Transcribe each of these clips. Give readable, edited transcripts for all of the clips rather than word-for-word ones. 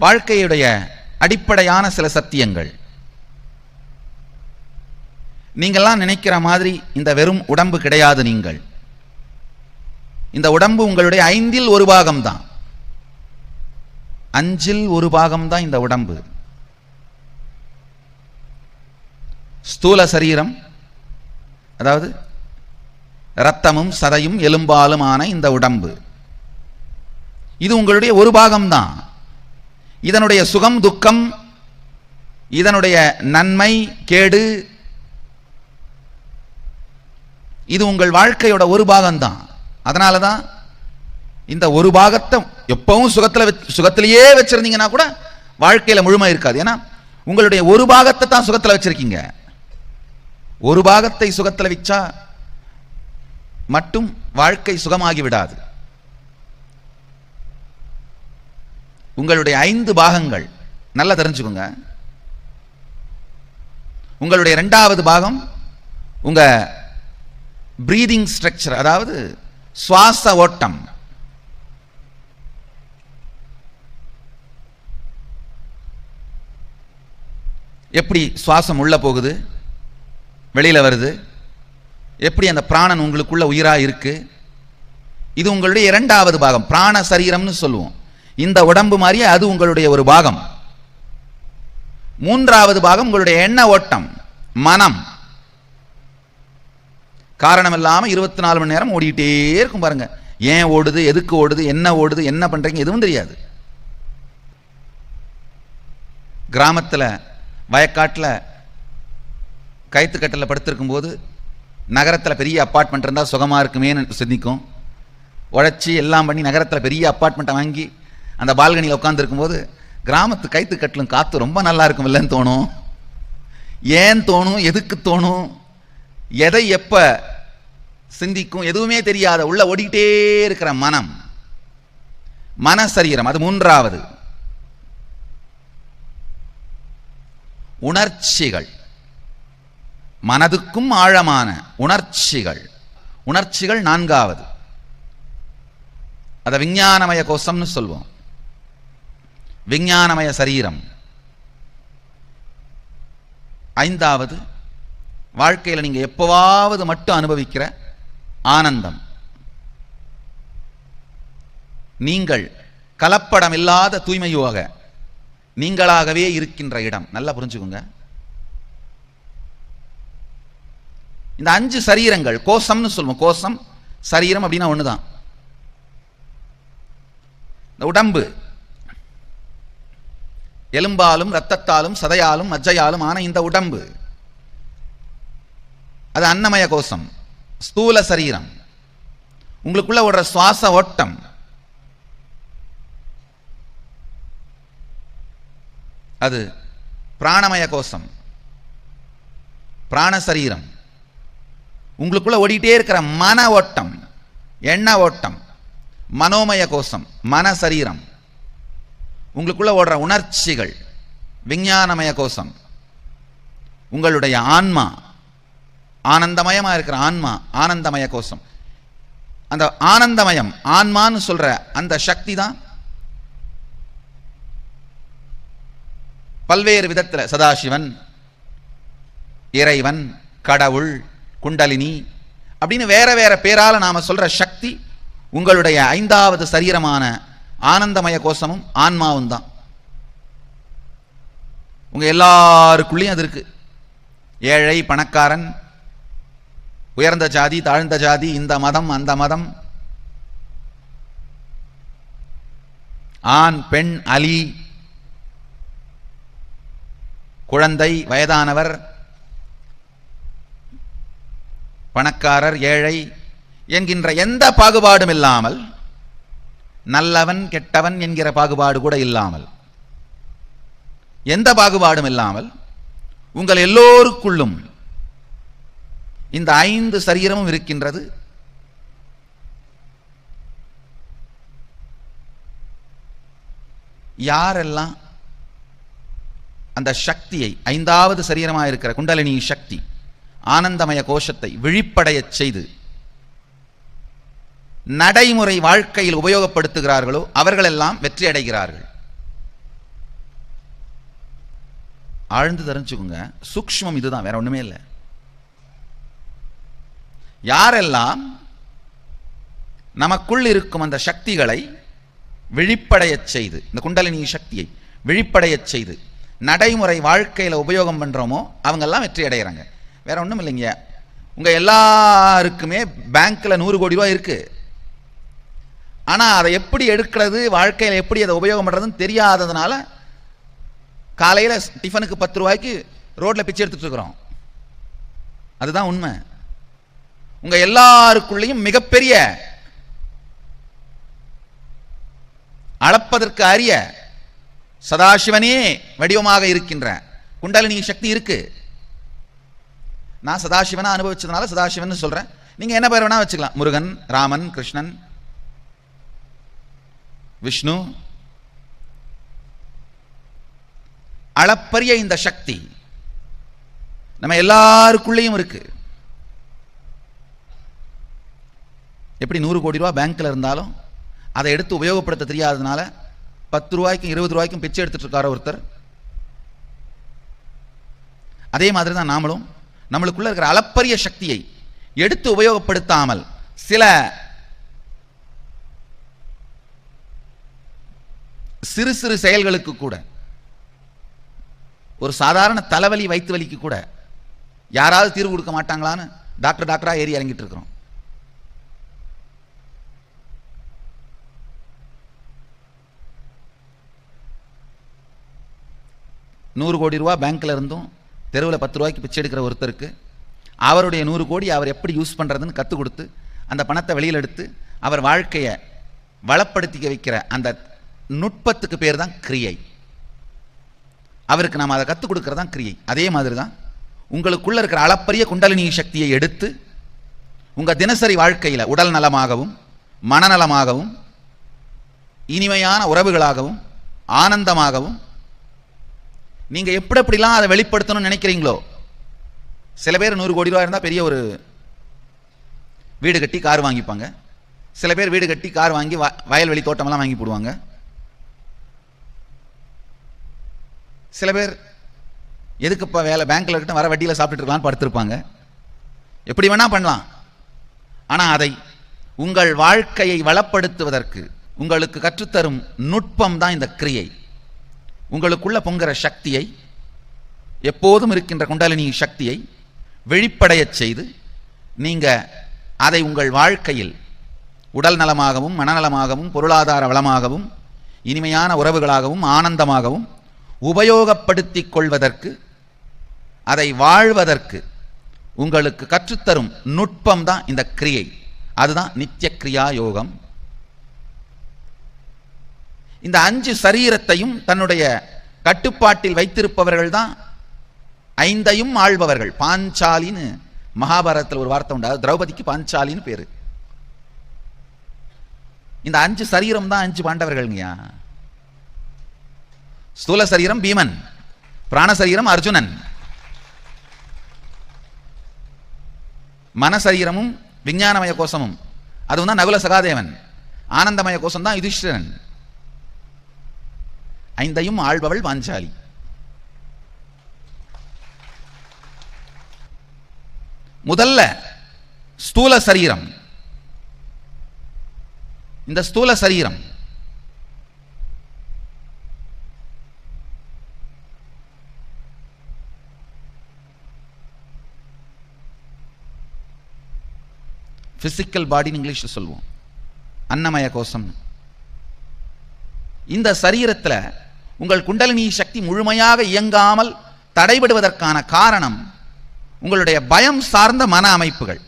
வாழ்க்கையுடைய அடிப்படையான சில சத்தியங்கள். நீங்கள்லாம் நினைக்கிற மாதிரி இந்த வெறும் உடம்பு கிடையாது. நீங்கள் இந்த உடம்பு உங்களுடைய 5இல் 1 பாகம்தான். 5இல் 1 பாகம்தான் இந்த உடம்பு. ஸ்தூல சரீரம், அதாவது இரத்தமும் சதையும் எலும்பாலுமான இந்த உடம்பு, இது உங்களுடைய 1 பாகம்தான். இதனுடைய சுகம் துக்கம், இதனுடைய நன்மை கேடு, இது உங்கள் வாழ்க்கையோட 1 பாகம்தான். அதனால தான் இந்த 1 பாகத்தை எப்பவும் சுகத்திலேயே வச்சிருந்தீங்கன்னா கூட வாழ்க்கையில முழுமை இருக்காது. ஏன்னா உங்களுடைய 1 பாகத்தை தான் சுகத்தில் வச்சிருக்கீங்க. 1 பாகத்தை சுகத்தில் வச்சா மட்டும் வாழ்க்கை சுகமாகி விடாது. உங்களுடைய 5 பாகங்கள் நல்லா தெரிஞ்சுக்கோங்க. உங்களுடைய 2வது பாகம் உங்க பிரீதிங் ஸ்ட்ரக்சர், அதாவது சுவாச ஓட்டம். எப்படி சுவாசம் உள்ள போகுது, வெளியில வருது, எப்படி அந்த பிராணன் உங்களுக்குள்ள உயிரா இருக்கு, இது உங்களுடைய 2வது பாகம். பிராண சரீரம்னு சொல்லுவோம். இந்த உடம்பு மாதிரியே அது உங்களுடைய 1 பாகம். 3வது பாகம் உங்களுடைய எண்ண ஓட்டம், மனம். காரணம் இல்லாம 24 மணி நேரம் ஓடிட்டே இருக்கும் பாருங்க. ஏன் ஓடுது, எதுக்கு ஓடுது, என்ன ஓடுது, என்ன பண்றீங்க, எதுவும் தெரியாது. கிராமத்தில் வயக்காட்டில் கைத்துக்கட்டில் படுத்திருக்கும் போது நகரத்தில் பெரிய அப்பார்ட்மெண்ட் இருந்தால் சுகமாக இருக்குமேன்னு சிந்திக்கும். உழைச்சி எல்லாம் பண்ணி நகரத்தில் பெரிய அப்பார்ட்மெண்ட்டை வாங்கி அந்த பால்கனியில் உட்காந்துருக்கும் போது கிராமத்து கைத்துக்கட்டிலும் காற்று ரொம்ப நல்லா இருக்கும் இல்லைன்னு தோணும். ஏன் தோணும், எதுக்கு தோணும், எதை எப்ப சிந்திக்கும், எதுவுமே தெரியாத உள்ள ஓடிக்கிட்டே இருக்கிற மனம், மன சரீரம். அது 3வது. உணர்ச்சிகள், மனதுக்கும் ஆழமான உணர்ச்சிகள். உணர்ச்சிகள் 4வது. அத விஞ்ஞானமய கோஷம்னு சொல்வோம். விஞ்ஞானமய சரீரம். 5வது வாழ்க்கையில் நீங்க எப்பவாவது மட்டும் அனுபவிக்கிற ஆனந்தம். நீங்கள் கலப்படம் இல்லாத தூய்மையாக நீங்களாகவே இருக்கின்ற இடம். நல்லா புரிஞ்சுக்கோங்க. இந்த 5 சரீரங்கள் கோஷம்னு சொல்லுவோம். கோஷம் சரீரம் அப்படின்னா ஒண்ணுதான். இந்த உடம்பு எலும்பாலும் இரத்தத்தாலும் சதையாலும் மஜ்ஜையாலும் ஆன இந்த உடம்பு, அது அன்னமய கோஷம், ஸ்தூல சரீரம். உங்களுக்குள்ள ஓடுற சுவாச ஓட்டம், அது பிராணமய கோஷம், பிராண சரீரம். உங்களுக்குள்ள ஓடிட்டே இருக்கிற மன ஓட்டம், எண்ண ஓட்டம், மனோமய கோஷம், மன சரீரம். உங்களுக்குள்ள ஓடுற உணர்ச்சிகள், விஞ்ஞானமய கோஷம். உங்களுடைய ஆன்மா, ஆனந்தமயமா இருக்கிற ஆன்மா, ஆனந்தமய கோஷம். அந்த ஆனந்தமயம் ஆன்மான்னு சொல்ற அந்த சக்தி தான் பல்வேறு விதத்தில் சதாசிவன், இறைவன், கடவுள், குண்டலினி அப்படின்னு வேற வேற பேரால நாம சொல்ற சக்தி உங்களுடைய 5வது சரீரமான ஆனந்தமய கோஷமும் ஆன்மாவும் தான். உங்க எல்லாருக்குள்ளேயும் அது இருக்கு. ஏழை பணக்காரன், உயர்ந்த ஜாதி தாழ்ந்த ஜாதி, இந்த மதம் அந்த மதம், ஆண் பெண், அலி, குழந்தை, வயதானவர், பணக்காரர், ஏழை என்கின்ற எந்த பாகுபாடும் இல்லாமல், நல்லவன் கெட்டவன் என்கிற பாகுபாடு கூட இல்லாமல், எந்த பாகுபாடும் இல்லாமல் உங்கள் எல்லோருக்குள்ளும் இந்த 5 சரீரமும் இருக்கின்றது. யாரெல்லாம் அந்த சக்தியை, 5வது சரீரமாக இருக்கிற குண்டலினி சக்தி, ஆனந்தமய கோஷத்தை விழிப்படைய செய்து நடைமுறை வாழ்க்கையில் உபயோகப்படுத்துகிறார்களோ அவர்களெல்லாம் வெற்றி அடைகிறார்கள். ஆழ்ந்து தெரிஞ்சுக்குங்க. சூக்ஷ்மம் இதுதான், வேற ஒண்ணுமே இல்லை. யாரெல்லாம் நமக்குள் இருக்கும் அந்த சக்திகளை விழிப்படையச் செய்து, இந்த குண்டலினி சக்தியை விழிப்படையச் செய்து நடைமுறை வாழ்க்கையில உபயோகம் பண்றோமோ அவங்கெல்லாம் வெற்றி அடைகிறாங்க. வேற ஒண்ணும் இல்லைங்க. உங்க எல்லாருக்குமே பேங்க்ல 100 கோடி ரூபாய் இருக்கு. ஆனா அதை எப்படி எடுக்கிறது, வாழ்க்கையில எப்படி அதை உபயோகம் பண்றதுன்னு தெரியாததுனால காலையில டிஃபனுக்கு 10 ரூபாய்க்கு ரோட்ல பிச்சை எடுத்துட்டு இருக்கிறோம். அதுதான் உண்மை. உங்க எல்லாருக்குள்ளேயும் மிகப்பெரிய அளப்பதற்கு அரிய சதாசிவனே வடிவமாக இருக்கின்ற குண்டலினி சக்தி இருக்கு. நான் சதாசிவனா அனுபவிச்சதுனால சதாசிவன் சொல்றேன். நீங்க என்ன பேர் வேணா வச்சுக்கலாம். முருகன், ராமன், கிருஷ்ணன், விஷ்ணு. அளப்பரிய இந்த சக்தி நம்ம எல்லாருக்குள்ளேயும் இருக்கு. எப்படி 100 கோடி ரூபாய் பேங்க்ல இருந்தாலும் அதை எடுத்து உபயோகப்படுத்த தெரியாததுனால 10 ரூபாய்க்கும் 20 ரூபாய்க்கும் பிச்சை எடுத்துட்டு இருக்கார ஒருத்தர், அதே மாதிரி தான் நாமளும் நம்மளுக்குள்ள இருக்கிற அளப்பரிய சக்தியை எடுத்து உபயோகப்படுத்தாமல் சில சிறு சிறு செயல்களுக்கு கூட, ஒரு சாதாரண தலைவலி வயிற்று வலிக்கு கூட யாராவது தீர்வு கொடுக்க மாட்டாங்களான்னு டாக்டரா ஏறி இறங்கிட்டு இருக்கிறோம். நூறு கோடி ரூபா பேங்க்ல இருந்தும் தெருவில் 10 ரூபாய்க்கு பிச்சை எடுக்கிற ஒருத்தருக்கு அவருடைய 100 கோடி அவர் எப்படி யூஸ் பண்றதுன்னு கற்றுக் கொடுத்து அந்த பணத்தை வெளியில் எடுத்து அவர் வாழ்க்கையை வளப்படுத்திக்க வைக்கிற அந்த நுட்பத்துக்கு பேர் தான் கிரியை. அவருக்கு நாம் அதை கற்றுக் கொடுக்கறது தான் கிரியை. அதே மாதிரி தான் உங்களுக்குள்ள இருக்கிற அளப்பரிய குண்டலினி சக்தியை எடுத்து உங்க தினசரி வாழ்க்கையில உடல் நலமாகவும் மனநலமாகவும் இனிமையான உறவுகளாகவும் ஆனந்தமாகவும் நீங்க எப்படிலாம் அதை வெளிப்படுத்தணும்னு நினைக்கிறீங்களோ. சில பேர் 100 கோடி ரூபாய் இருந்தால் பெரிய ஒரு வீடு கட்டி கார் வாங்கிப்பாங்க. சில பேர் வீடு கட்டி கார் வாங்கி வயல்வெளி தோட்டமெல்லாம் வாங்கி போடுவாங்க. சில பேர் எதுக்குப்பா வேலை, பேங்க்ல இருக்கட்டும், வர வட்டியில் சாப்பிட்டு இருக்கலாம்னு படுத்திருப்பாங்க. எப்படி வேணா பண்ணலாம். ஆனால் அதை உங்கள் வாழ்க்கையை வளப்படுத்துவதற்கு உங்களுக்கு கற்றுத்தரும் நுட்பம் தான் இந்த கிரியை. உங்களுக்குள்ள பொங்குற சக்தியை, எப்போதும் இருக்கின்ற குண்டலினி சக்தியை வெளிப்படையச் செய்து நீங்க அதை உங்கள் வாழ்க்கையில் உடல் நலமாகவும் மனநலமாகவும் பொருளாதார வளமாகவும் இனிமையான உறவுகளாகவும் ஆனந்தமாகவும் உபயோகப்படுத்திக் கொள்வதற்கு, அதை வாழ்வதற்கு உங்களுக்கு கற்றுத்தரும் நுட்பம் தான் இந்த கிரியை. அதுதான் நித்திய கிரியா யோகம். இந்த 5 சரீரத்தையும் தன்னுடைய கட்டுப்பாட்டில் வைத்திருப்பவர்கள் தான் 5ஐயும் ஆள்பவர்கள். பாஞ்சாலின்னு மகாபாரதத்தில் ஒரு வார்த்தை உண்டு. திரௌபதிக்கு பாஞ்சாலின்னு பேரு. இந்த 5 சரீரம் தான் 5 பாண்டவர்கள்ங்கயா. ஸ்தூல சரீரம் பீமன், பிராண சரீரம் அர்ஜுனன், மனசரீரமும் விஞ்ஞானமய கோஷமும் அதுவும் தான் நகுல சகாதேவன், ஆனந்தமய கோஷம் தான் யுதிஷ்டிரன். 5ஐயும் ஆள்பவள் பாஞ்சாலி. முதல்ல ஸ்தூல சரீரம். இந்த ஸ்தூல சரீரம் பிசிக்கல் பாடின்னு இங்கிலீஷில் சொல்லுவோம், அன்னமய கோஷம். இந்த சரீரத்தில் உங்கள் குண்டலினி சக்தி முழுமையாக இயங்காமல் தடைபடுவதற்கான காரணம் உங்களுடைய பயம் சார்ந்த மன அமைப்புகள்.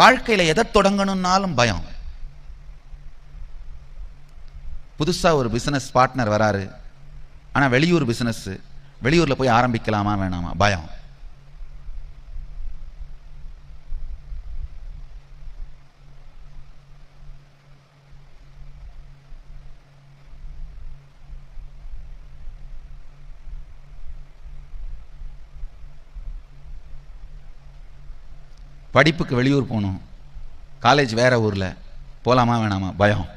வாழ்க்கையில் எதை தொடங்கணும்னாலும் பயம். புதுசாக ஒரு பிசினஸ் பார்ட்னர் வராரு, ஆனால் வெளியூர் பிசினஸ், வெளியூரில் போய் ஆரம்பிக்கலாமா வேணாமா, பயம். படிப்புக்கு வெளியூர் போகணும், காலேஜ் வேற ஊரில் போகலாமா வேணாமா, பயம்.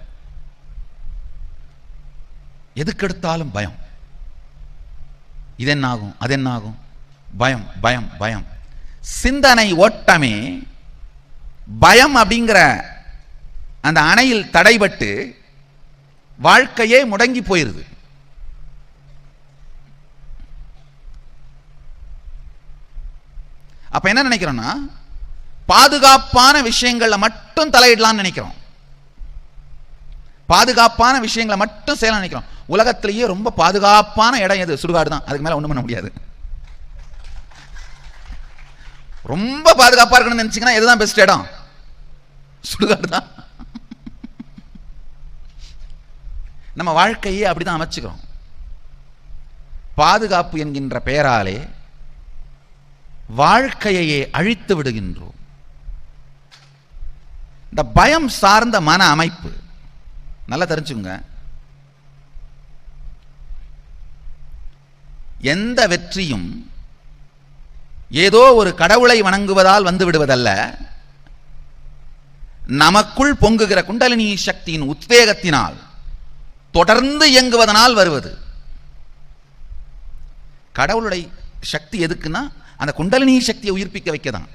எதுக்கெடுத்தாலும் பயம். இது என்ன ஆகும், அது என்ன ஆகும், பயம் பயம் பயம். சிந்தனை ஓட்டமே பயம் அப்படிங்கிற அந்த அணையில் தடைபட்டு வாழ்க்கையே முடங்கி போயிருது. அப்ப என்ன நினைக்கிறோம்னா, பாதுகாப்பான விஷயங்கள்ல மட்டும் தலையிடலாம்னு நினைக்கிறோம், பாதுகாப்பான விஷயங்களை மட்டும் செய்யலாம் நினைக்கிறோம். உலகத்திலேயே ரொம்ப பாதுகாப்பான இடம் எது? சுடுகாடு தான். அதுக்கு மேல ஒண்ணும் பண்ண முடியாது. ரொம்ப பாதுகாப்பா இருக்கணும்னு நினைச்சீங்கன்னா எதுதான் பெஸ்ட் இடம்? சுடுகாடு தான். நம்ம வாழ்க்கையே அப்படிதான் அமைச்சுக்கிறோம். பாதுகாப்பு என்கின்ற பெயராலே வாழ்க்கையே அழித்து விடுகின்றோம். இந்த பயம் சார்ந்த மன அமைப்பு நல்லா தெரிஞ்சுங்க. எந்த வெற்றியும் ஏதோ ஒரு கடவுளை வணங்குவதால் வந்து விடுவதல்ல, நமக்குள் பொங்குகிற குண்டலினி சக்தியின் உத்வேகத்தினால் தொடர்ந்து இயங்குவதனால் வருவது. கடவுளுடைய சக்தி எதுக்குன்னா அந்த குண்டலினி சக்தியை உயிர்ப்பிக்க வைக்கதான்.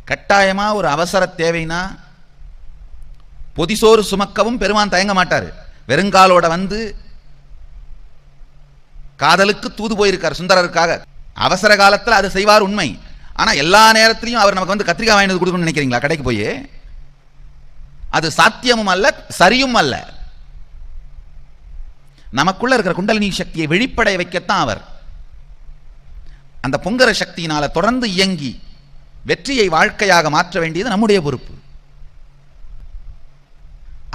கட்டாயமா ஒரு அவசர தேவைனா பொதிசோறு சுமக்கவும் பெருமான் தயங்க மாட்டாரு. வெறுங்காலோட வந்து காதலுக்கு தூது போயிருக்கார் சுந்தரருக்காக. அவசர காலத்தில் அது செய்வார் உண்மை. ஆனா எல்லா நேரத்திலையும் அவர் நமக்கு வந்து கத்திரிக்காய் வாங்கி கொடுக்கணும்னு நினைக்கிறீங்களா? கடைக்கு போய் அது சாத்தியமும் அல்ல, சரியும் அல்ல. நமக்குள்ள இருக்கிற குண்டலினி சக்தியை வெளிப்படைய வைக்கத்தான் அவர். அந்த பொங்கர சக்தியினால தொடர்ந்து இயங்கி வெற்றியை வாழ்க்கையாக மாற்ற வேண்டியது நம்முடைய பொறுப்பு.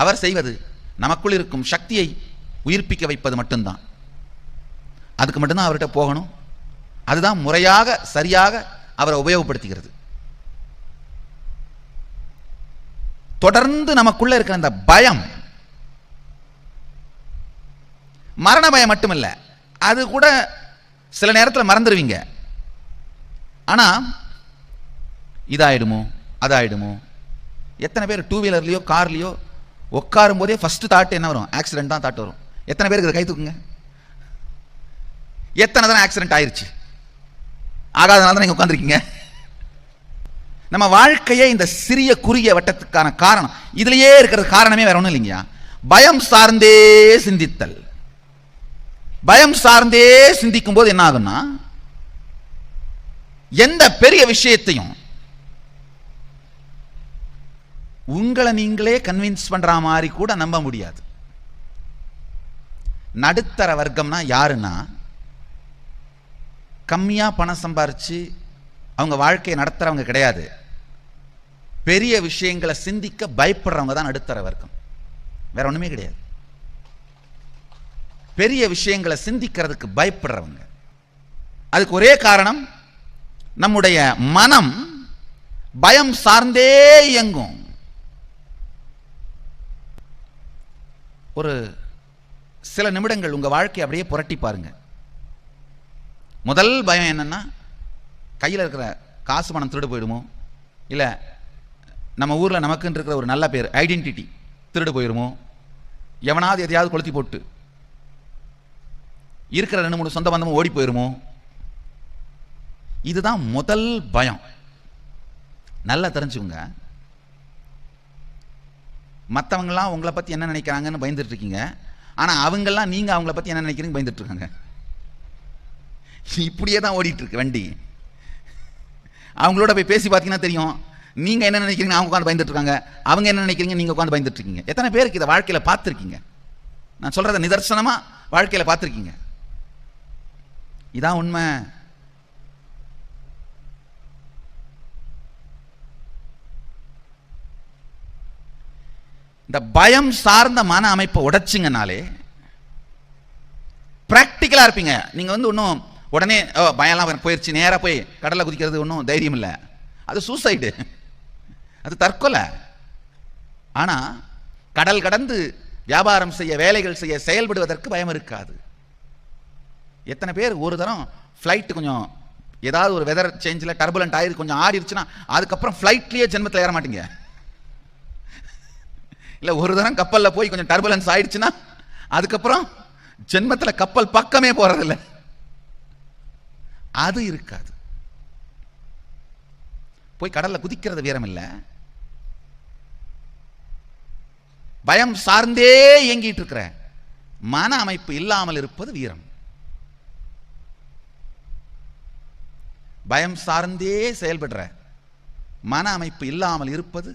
அவர் செய்வது நமக்குள் இருக்கும் சக்தியை உயிர்ப்பிக்க வைப்பது மட்டும்தான். அதுக்கு மட்டும்தான் அவர்கிட்ட போகணும். அதுதான் முறையாக சரியாக அவரை உபயோகப்படுத்துகிறது. தொடர்ந்து நமக்குள்ள இருக்கிற அந்த பயம், மரண பயம் மட்டுமில்ல, அது கூட சில நேரத்தில் மறந்துடுவீங்க. ஆனா இதாயிடுமோ அதாயிடுமோ. எத்தனை பேர் டூ வீலர்லயோ கார்லயோ உட்காரும் போதே ஃபர்ஸ்ட் தாட் என்ன வரும்? ஆக்சிடென்ட் தான் தாட் வரும். எத்தனை பேருக்கு கை தூக்குங்க. எத்தனை தான் ஆக்சிடென்ட் ஆயிருச்சு? ஆகாதனால தான் நீங்க உட்கார்ந்துருக்கீங்க. நம்ம வாழ்க்கையே இந்த சிறிய குறுகிய வட்டத்துக்கான காரணம் இதுலயே இருக்கிற காரணமே வேற ஒண்ணும் இல்லைங்க. பயம் சார்ந்தே சிந்தித்தல். பயம் சார்ந்தே சிந்திக்கும் போது என்ன ஆகும்னா, எந்த பெரிய விஷயத்தையும் உங்களை நீங்களே கன்வின்ஸ் பண்ற மாதிரி கூட நம்ப முடியாது. நடுத்தர வர்க்கம்னா யாருன்னா, கம்மியா பணம் சம்பாரிச்சு அவங்க வாழ்க்கையை நடத்துறவங்க கிடையாது. பெரிய விஷயங்களை சிந்திக்க பயப்படுறவங்க தான் நடுத்தர வர்க்கம். வேற ஒண்ணுமே கிடையாது. பெரிய விஷயங்களை சிந்திக்கிறதுக்கு பயப்படுறவங்க. அதுக்கு ஒரே காரணம், நம்முடைய மனம் பயம் சார்ந்தே இயங்கும். ஒரு சில நிமிடங்கள் உங்க வாழ்க்கையை அப்படியே புரட்டி பாருங்க. முதல் பயம் என்னன்னா, கையில் இருக்கிற காசு பணம் திருடு போயிடுமோ, இல்ல நம்ம ஊர்ல நமக்குன்னு இருக்கிற ஒரு நல்ல பேர் ஐடென்டிட்டி திருடு போயிடுமோ, எவனாவது எதையாவது கொளுத்தி போட்டு இருக்கிற 2-3 சொந்த பந்தமும் ஓடி போயிருமோ. இதுதான் முதல் பயம். நல்லா தெரிஞ்சுங்க. மற்றவங்களாம் உங்களை பத்தி என்ன நினைக்கிறாங்கன்னு பயந்துட்டு இருக்கீங்க. ஆனா அவங்கெல்லாம் நீங்க அவங்கள பத்தி என்ன நினைக்கிறீங்க பயந்துட்டு இருக்காங்க. இப்படியே தான் ஓடிட்டு இருக்கு வண்டி. அவங்களோட போய் பேசி பார்த்தீங்கன்னா தெரியும், நீங்க என்ன நினைக்கிறீங்க அவங்க உட்காந்து பயந்துட்டு இருக்காங்க, அவங்க என்ன நினைக்கிறீங்க நீங்க உட்காந்து பயந்துட்டு இருக்கீங்க. எத்தனை பேருக்கு இதை வாழ்க்கையில பார்த்துருக்கீங்க? நான் சொல்றத நிதர்சனமா வாழ்க்கையில பார்த்துருக்கீங்க. இதான் உண்மை. இந்த பயம் சார்ந்த மன அமைப்பை உடைச்சிங்கனாலே பிராக்டிக்கலா இருப்பீங்க. நீங்க வந்து ஒன்றும் உடனே பயம்லாம் போயிடுச்சு நேரா போய் கடலை குதிக்கிறது ஒன்றும் தைரியம் இல்லை. அது சூசைடு, அது தற்கொலை. ஆனா கடல் கடந்து வியாபாரம் செய்ய, வேலைகள் செய்ய, செயல்படுவதற்கு பயம் இருக்காது. எத்தனை பேர் ஒரு தரம் ஃப்ளைட் கொஞ்சம் ஏதாவது ஒரு வெதர் சேஞ்சில் டர்புலண்ட் ஆயிரு கொஞ்சம் ஆடிடுச்சுன்னா அதுக்கப்புறம் ஃப்ளைட்லேயே ஜென்மத்தில் ஏற மாட்டீங்க. இல்லை ஒரு தரம் கப்பலில் போய் கொஞ்சம் டர்புலன்ஸ் ஆயிடுச்சுன்னா அதுக்கப்புறம் ஜென்மத்துல கப்பல் பக்கமே போறதில்ல. அது இருக்காது. போய் கடல்ல குதிக்கிறது வீரம் இல்ல. பயம் சார்ந்தே இயங்கிட்டு இருக்கிற மன அமைப்பு இல்லாமல் இருப்பது வீரம். பயம் சார்ந்தே செயல்படுற மன அமைப்பு இல்லாமல் இருப்பது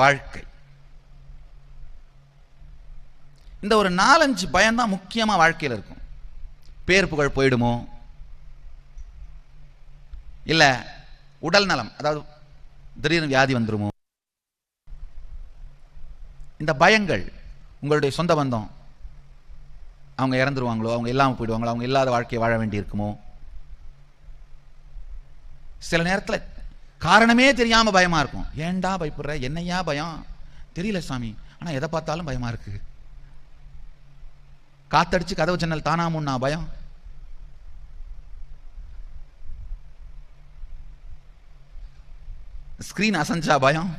வாழ்க்கை. இந்த ஒரு 4-5 பயம்தான் முக்கியமா வாழ்க்கையில் இருக்கும். பேர் புகழ் போயிடுமோ, இல்ல உடல் நலம், அதாவது திடீர்னு வியாதி வந்துருமோ, இந்த பயங்கள், உங்களுடைய சொந்த பந்தம் அவங்க இறந்துருவாங்களோ, அவங்க இல்லாமல் போயிடுவாங்களோ, அவங்க இல்லாத வாழ்க்கையை வாழ வேண்டி இருக்குமோ, சில நேரத்தில் காரணமே தெரியாம பயமா இருக்கும். ஏன்டா பயப்படுற, என்னையா பயம் தெரியல சாமி, ஆனா எதை பார்த்தாலும் பயமா இருக்கு. காத்தடிச்சு கதவு ஜன்னல் தானாமுன்னா பயம், ஸ்கிரீன் அசஞ்சா பயம்,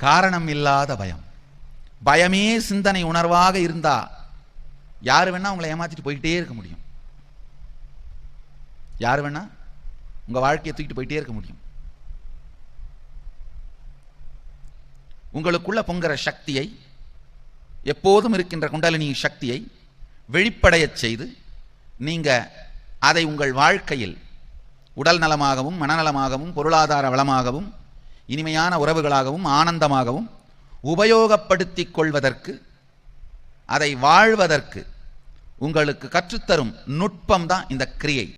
காரணம் இல்லாத பயம். பயமே சிந்தனை உணர்வாக இருந்தா யாரு வேணா உங்களை ஏமாத்திட்டு போயிட்டே இருக்க முடியும். யாரு வேணா உங்க வாழ்க்கையை தூக்கிட்டு போயிட்டே இருக்க முடியும். உங்களுக்குள்ள பொங்குற சக்தியை, எப்போதும் இருக்கின்ற குண்டலினி சக்தியை வெளிப்படைய செய்து நீங்க அதை உங்கள் வாழ்க்கையில் உடல் நலமாகவும் மனநலமாகவும் பொருளாதார வளமாகவும் இனிமையான உறவுகளாகவும் ஆனந்தமாகவும் உபயோகப்படுத்திக் கொள்வதற்கு, அதை வாழ்வதற்கு உங்களுக்கு கற்றுத்தரும் நுட்பம் தான் இந்த கிரியை.